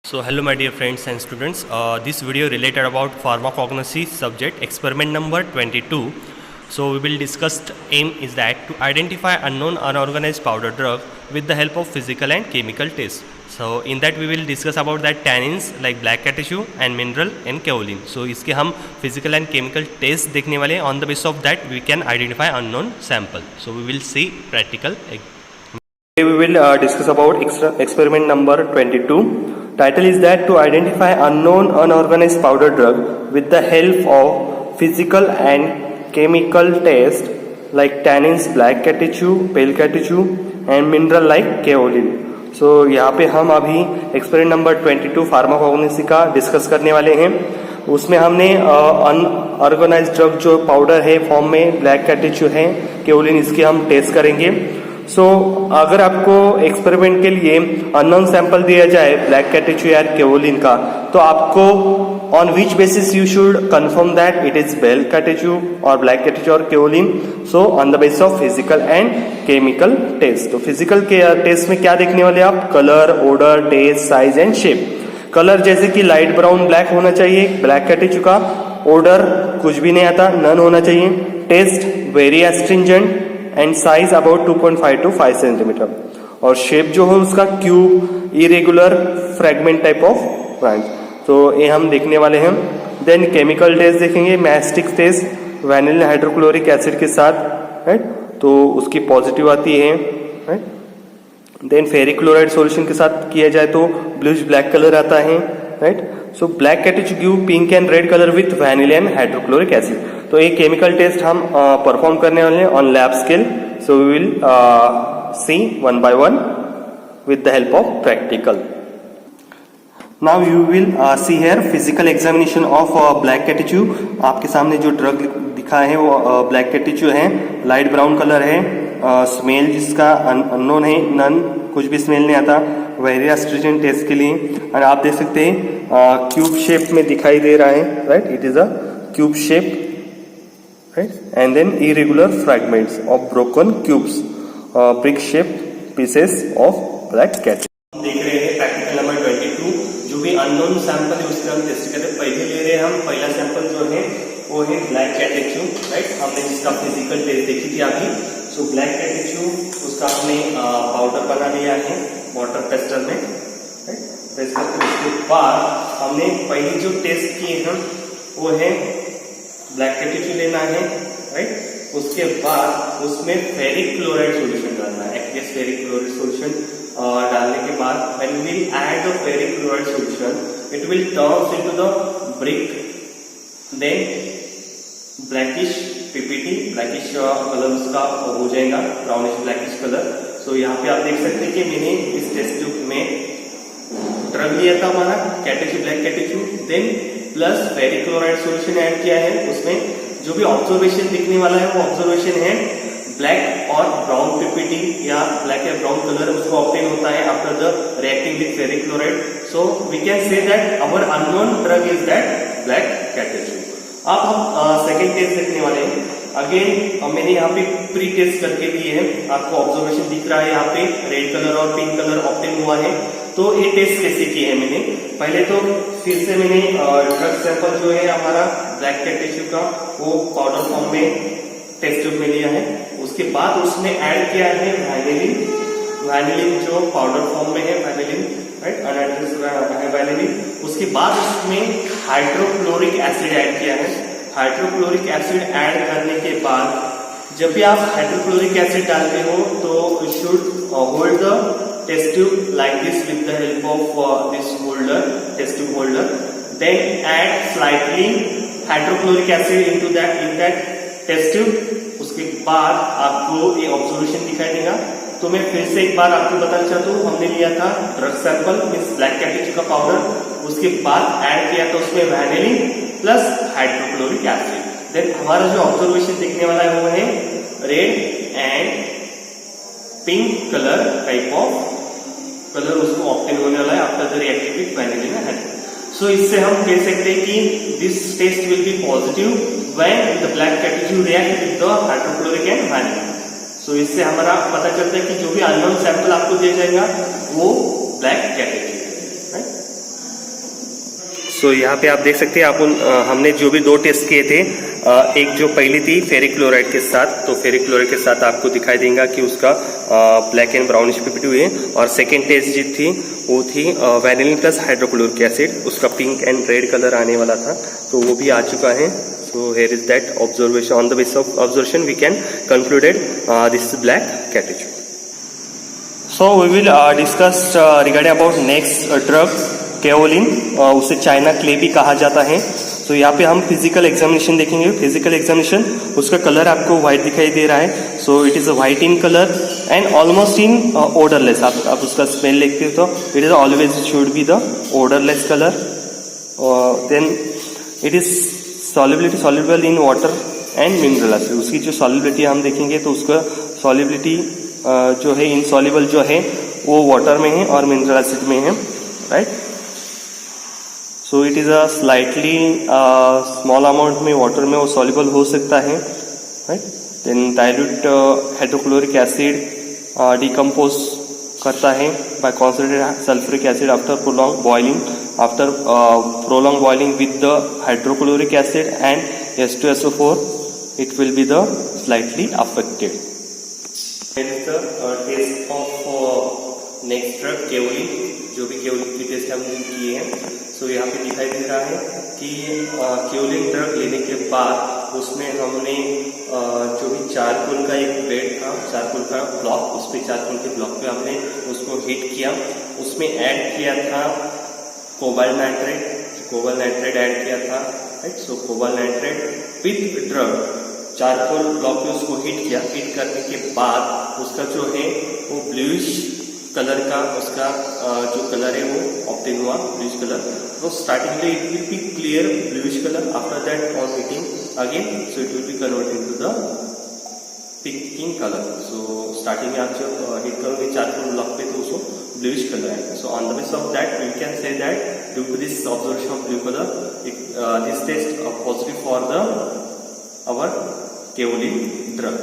So hello my dear friends and students, this video related about pharmacognosy subject experiment number 22. So we will discuss aim is that to identify unknown unorganized powder drug with the help of physical and chemical test. So in that we will discuss about that tannins like black cat tissue and mineral and kaolin. So इसके हम physical and chemical test देखने वाले हैं. On the basis of that we can identify unknown sample. So we will see practical. Today we will discuss about experiment number 22. Title is that to identify unknown unorganized powder drug with the help of physical and chemical test like tannins, black cat tissue, pale cat tissue and mineral like kaolin. So यहाँ पे हम अभी experiment number 22 pharmacognosy का discuss करने वाले हैं. उसमें हमने अनऑर्गेनाइज्ड ड्रग जो पाउडर है फॉर्म में ब्लैक cat tissue है, केओलिन, इसकी हम टेस्ट करेंगे. अगर आपको एक्सपेरिमेंट के लिए अननोन सैंपल दिया जाए ब्लैक cat tissue या केओलिन का, तो आपको on which basis you should confirm that it is बेल cat tissue और ब्लैक cat tissue और kaolin. So on the basis of physical and chemical test. तो फिजिकल के टेस्ट में क्या देखने वाले आप? Colour, odour, taste, size and shape. Colour जैसे कि लाइट ब्राउन ब्लैक होना चाहिए ब्लैक cat tissue का. ओडर कुछ भी नहीं आता, नन होना चाहिए. Taste very astringent and size about 2.5 to 5 centimetre. और शेप जो है उसका cube, irregular, fragment type of branch. तो ये हम देखने वाले हैं. देन केमिकल टेस्ट देखेंगे, mastic test, vanillin hydrochloric acid के साथ, राइट. तो उसकी पॉजिटिव आती है, right. Then ferric chloride solution के साथ किया जाए तो ब्लूइश ब्लैक कलर आता है, right. So black cat tissue give pink and red colour with vanillin hydrochloric acid. तो एक केमिकल टेस्ट हम परफॉर्म करने वाले हैं on lab scale. So we will see one by one with the help of practical. Now you will see here physical examination of black cat tissue. आपके सामने जो drug दिखा है वो ब्लैक cat tissue है, लाइट ब्राउन कलर है. Smell जिसका unknown है, नन, कुछ भी स्मेल नहीं आता. वेरी एस्ट्रिजेंट टेस्ट के लिए. और आप देख सकते हैं क्यूब शेप में दिखाई दे रहा है, right. It is a cube shape, right? And then irregular fragments of broken cubes, brick shaped pieces of black cat. देख रहे हैं प्रैक्टिकल नंबर 22. जो भी अननोन सैंपल है उसका हम टेस्ट करते हैं. पहले ले रहे हैं हम पहला सैंपल जो है वो है ब्लैक cat tissue, राइट. हमने जिसका फिजिकल टेस्ट देखी थी अभी. सो ब्लैक cat tissue उसका हमने पाउडर बना लिया है वाटर टेस्टर में, राइट. उसके बाद हमने पहली जो टेस्ट किए हम वो है ब्लैक cat tissue लेना है, राइट. उसके बाद उसमें फेरिक क्लोराइड सॉल्यूशन डालना है. एक्वियस फेरिक क्लोराइड सॉल्यूशन डालने के बाद when we add the ferric chloride solution it will turn into the brick, then blackish PPT, blackish colour उसका हो जाएगा, ब्राउनिश ब्लैकिश कलर. सो यहाँ पे आप देख सकते हैं कि मैंने इस टेस्ट ट्यूब में ड्रग लिया था हमारा cat tissue, black cat tissue, then plus ferric chloride solution add किया है. उसमें जो भी ऑब्जर्वेशन दिखने वाला है वो ऑब्जर्वेशन है ब्लैक और ब्राउन पीपीटी या ब्लैक या ब्राउन कलर उसको ऑब्टेन होता है after the reacting with ferric chloride. So we can say that our unknown drug is that black cat tissue. अब हम सेकेंड टेस्ट देखने वाले हैं. अगेन मैंने यहाँ पे प्री टेस्ट करके लिए है. आपको ऑब्जर्वेशन दिख रहा है यहाँ पे रेड कलर और पिंक कलर ऑब्टेन हुआ है. तो ये टेस्ट कैसे किए हैं मैंने? पहले तो फिर से मैंने ड्रग सैंपल जो है हमारा ब्लैक cat tissue का वो पाउडर फॉर्म में टेस्ट ट्यूब में लिया है. उसके बाद उसमें ऐड किया है वैनिलिन जो पाउडर फॉर्म में है वैनिलिन, राइट, अनएड्रेस्ड वैनिलिन. उसके बाद उसमें हाइड्रोक्लोरिक एसिड ऐड किया है. हाइड्रोक्लोरिक एसिड ऐड करने के बाद जब भी आप हाइड्रोक्लोरिक एसिड डालते हो तो you should hold the test tube like this with the help of this holder, test tube holder. Then add slightly hydrochloric acid into that test tube. उसके बाद आपको ये ऑब्जर्वेशन दिखाई देगा. तो मैं फिर से एक बार आपको बताना चाहता हूँ. हमने लिया था drug sample means black cat tissue का पाउडर. उसके बाद ऐड किया था उसमें vanillin plus hydrochloric acid. Then हमारा जो ऑब्जर्वेशन दिखने वाला है वो है red and pink colour type of colour उसको ऑब्टेन होने वाला है after the reacting with vanillin hydrochloride. So इससे हम कह सकते हैं कि this test will be positive when the black cat tissue react with the hydrochloric and vanillin. So इससे हमारा पता चलता है कि जो भी अननोन सैंपल आपको दिया जाएगा वो ब्लैक cat tissue है, राइट. सो यहाँ पे आप देख सकते हैं हमने जो भी 2 टेस्ट किए थे, एक जो पहली थी फेरिक क्लोराइड के साथ, तो फेरिक क्लोराइड के साथ आपको दिखाई देगा कि उसका ब्लैक एंड ब्राउनिश पीपीटी हुई है। और सेकेंड टेस्ट जो थी वो थी वैनिलिन प्लस हाइड्रोक्लोरिक एसिड, उसका पिंक एंड रेड कलर आने वाला था, तो वो भी आ चुका है। So here is that observation, on the basis of observation we can concluded this is black catechu. So we will discuss regarding about next drug kaolin, उसे चाइना क्ले भी कहा जाता है। तो यहाँ पे हम फिजिकल एग्जामिनेशन देखेंगे। फिजिकल एग्जामिनेशन, उसका कलर आपको व्हाइट दिखाई दे रहा है। So it is white in colour and almost in odourless. आप उसका स्मेल देखते हो तो it is always should be the odourless colour. Then it is solubility soluble in water and mineral acid. उसकी जो सॉल्युबिलिटी हम देखेंगे तो उसका सॉल्युबिलिटी जो है इनसॉल्युबल जो है वो वाटर में है और मिनरल एसिड में है, right. So it is a slightly small amount में वाटर में वो सॉल्युबल हो सकता है, right. Then dilute hydrochloric acid decompose करता है by concentrated sulphuric acid after prolong boiling, after prolong boiling with the hydrochloric acid and H2SO4 it will be the slightly affected. Here is the test of next drug kaolin, जो भी kaolin की test हमने किए हैं। सो यहाँ पे दिखाई दे रहा है कि केओलिन ड्रग लेने के बाद उसमें हमने जो भी चारकोल का एक बेड था, चारकोल का ब्लॉक, उस पे चारकोल के ब्लॉक पे हमने उसको हीट किया, उसमें ऐड किया था कोबाल्ट नाइट्रेट ऐड किया था, right. So cobalt nitrate with drug charcoal block पे उसको हीट किया। हीट करने के बाद उसका जो है वो ब्लूइश कलर का उसका जो कलर है वो ऑब्टेन हुआ, ब्लूइश कलर। तो स्टार्टिंग में it will be clear bluish colour, after that on heating again so it will be converted to the pink colour. So starting में आप जब हीट करोगे चारकोल ब्लॉक पे तो उसको ब्लूइश कलर है। So on the basis of that we can say that due to this observation of blue colour this test positive for the our kaolin drug.